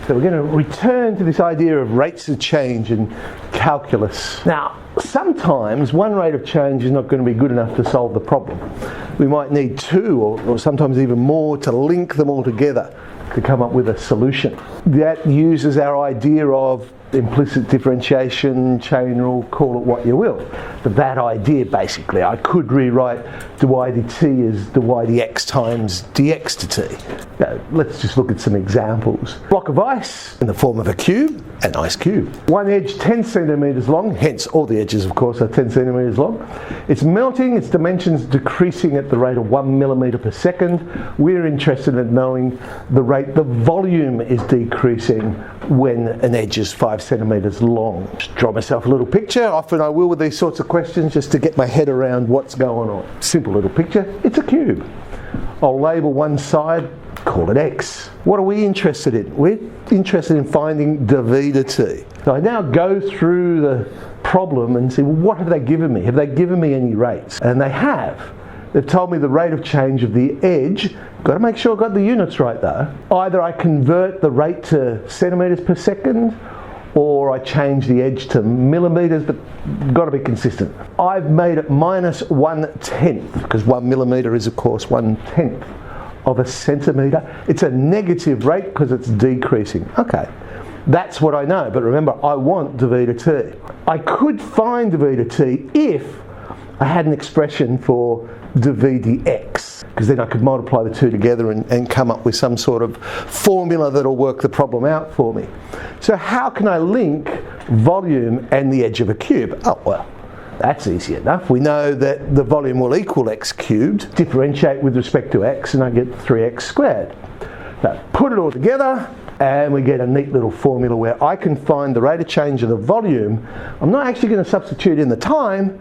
So we're going to return to this idea of rates of change in calculus. Now, sometimes one rate of change is not going to be good enough to solve the problem. We might need two or sometimes even more to link them all together to come up with a solution. That uses our idea of implicit differentiation, chain rule, call it what you will. But that idea basically, I could rewrite dy dt as dy dx times dx to t. Now, let's just look at some examples. Block of ice in the form of a cube, an ice cube. One edge 10 centimetres long, hence all the edges of course are 10 centimetres long. It's melting, its dimensions decreasing at the rate of 1 millimetre per second. We're interested in knowing the rate the volume is decreasing when an edge is 5 centimetres long. Just draw myself a little picture. Often I will with these sorts of questions just to get my head around what's going on. Simple little picture. It's a cube. I'll label one side, call it x. What are we interested in? We're interested in finding dv dt. So I now go through the problem and see, well, what have they given me? Have they given me any rates? And they have. They've told me the rate of change of the edge. Got to make sure I've got the units right though. Either I convert the rate to centimetres per second, or I change the edge to millimetres, but got to be consistent. I've made it minus 1/10, because 1 millimetre is of course 1/10 of a centimetre. It's a negative rate because it's decreasing. Okay, that's what I know, but remember I want dv dt. I could find dv dt if I had an expression for dv dx, because then I could multiply the two together and come up with some sort of formula that'll work the problem out for me. So how can I link volume and the edge of a cube? Oh well, that's easy enough. We know that the volume will equal x cubed. Differentiate with respect to x and I get 3x squared. Now put it all together and we get a neat little formula where I can find the rate of change of the volume. I'm not actually going to substitute in the time,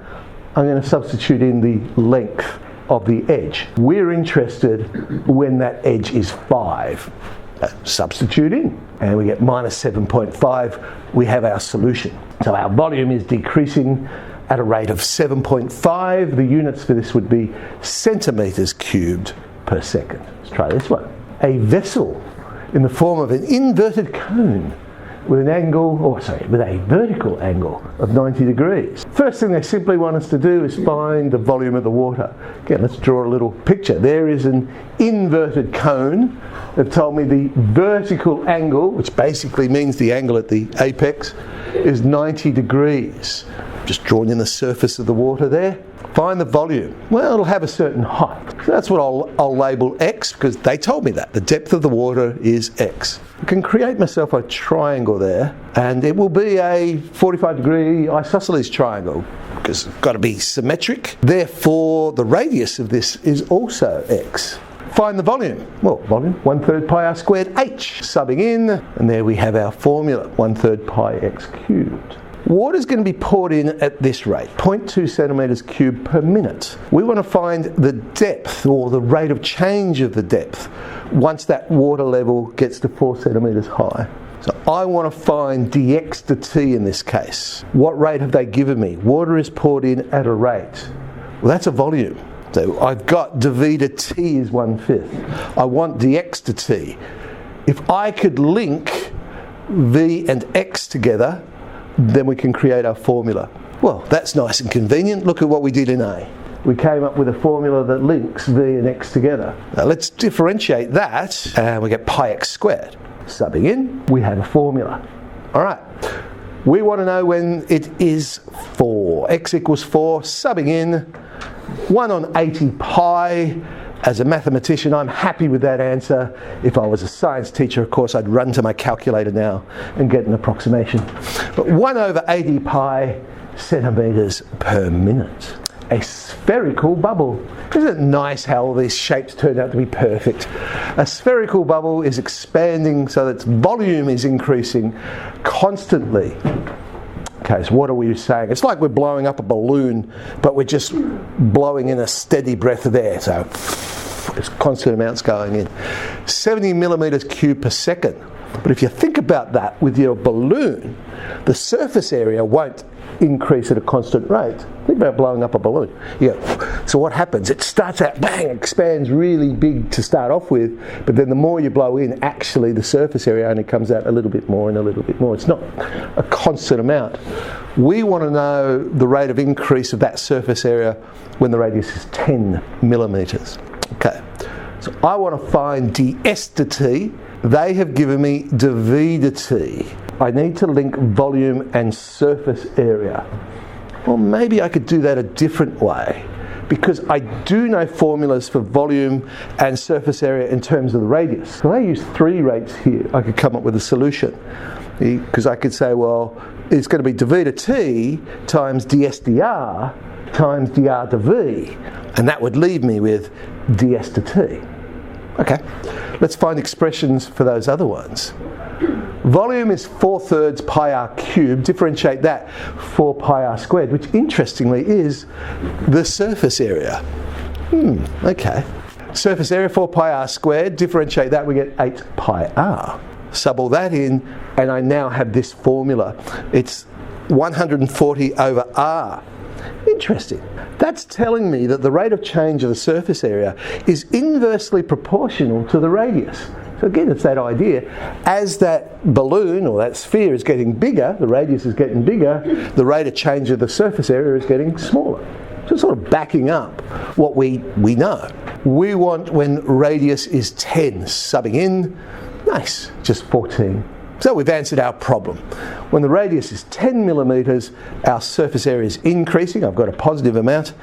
I'm going to substitute in the length of the edge. We're interested when that edge is 5. Substitute in and we get minus 7.5. We have our solution. So our volume is decreasing at a rate of 7.5. The units for this would be centimetres cubed per second. Let's try this one. A vessel in the form of an inverted cone with an angle, with a vertical angle of 90 degrees. First thing they simply want us to do is find the volume of the water. Again, let's draw a little picture. There is an inverted cone. They've told me the vertical angle, which basically means the angle at the apex, is 90 degrees. Just drawing in the surface of the water there. Find the volume. Well, it'll have a certain height. So that's what I'll label x, because they told me that. The depth of the water is x. I can create myself a triangle there, and it will be a 45-degree isosceles triangle, because it's got to be symmetric. Therefore, the radius of this is also x. Find the volume. Well, volume, 1/3 pi r squared h. Subbing in, and there we have our formula, 1/3 pi x cubed. Water is going to be poured in at this rate, 0.2 centimetres cubed per minute. We want to find the depth, or the rate of change of the depth, once that water level gets to 4 centimetres high. So I want to find dx dt in this case. What rate have they given me? Water is poured in at a rate. Well, that's a volume. So I've got dv dt is 1/5. I want dx dt. If I could link v and x together, then we can create our formula. Well, that's nice and convenient. Look at what we did in A. We came up with a formula that links v and x together. Now let's differentiate that, and we get pi x squared. Subbing in, we have a formula. All right, we want to know when it is 4. X equals 4, subbing in, 1 on 80 pi. As a mathematician, I'm happy with that answer. If I was a science teacher, of course, I'd run to my calculator now and get an approximation. But 1/80 pi centimetres per minute. A spherical bubble. Isn't it nice how all these shapes turned out to be perfect? A spherical bubble is expanding so that its volume is increasing constantly. Okay, so what are we saying? It's like we're blowing up a balloon, but we're just blowing in a steady breath of air. So there's constant amounts going in. 70 millimetres cubed per second. But if you think about that with your balloon, the surface area won't increase at a constant rate. Think about blowing up a balloon. So what happens? It starts out, bang, expands really big to start off with, but then the more you blow in, actually the surface area only comes out a little bit more and a little bit more. It's not a constant amount. We want to know the rate of increase of that surface area when the radius is 10 millimeters. Okay, so I want to find ds to t. They have given me dv to t. I need to link volume and surface area. Well, maybe I could do that a different way, because I do know formulas for volume and surface area in terms of the radius. So I use 3 rates here. I could come up with a solution, because I could say, well, it's going to be dv to t times ds dr times dr to v, and that would leave me with ds to t. Okay, let's find expressions for those other ones. Volume is 4/3 pi r cubed. Differentiate that, 4 pi r squared, which interestingly is the surface area. Okay. Surface area 4 pi r squared. Differentiate that, we get 8 pi r. Sub all that in, and I now have this formula. It's 140 over r. Interesting. That's telling me that the rate of change of the surface area is inversely proportional to the radius. So again, it's that idea. As that balloon or that sphere is getting bigger, the radius is getting bigger, the rate of change of the surface area is getting smaller. So sort of backing up what we know. We want when radius is 10, subbing in, nice, just 14. So we've answered our problem. When the radius is 10 millimeters, our surface area is increasing. I've got a positive amount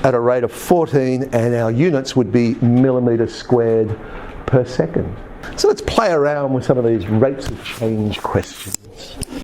at a rate of 14, and our units would be millimeters squared per second. So let's play around with some of these rates of change questions.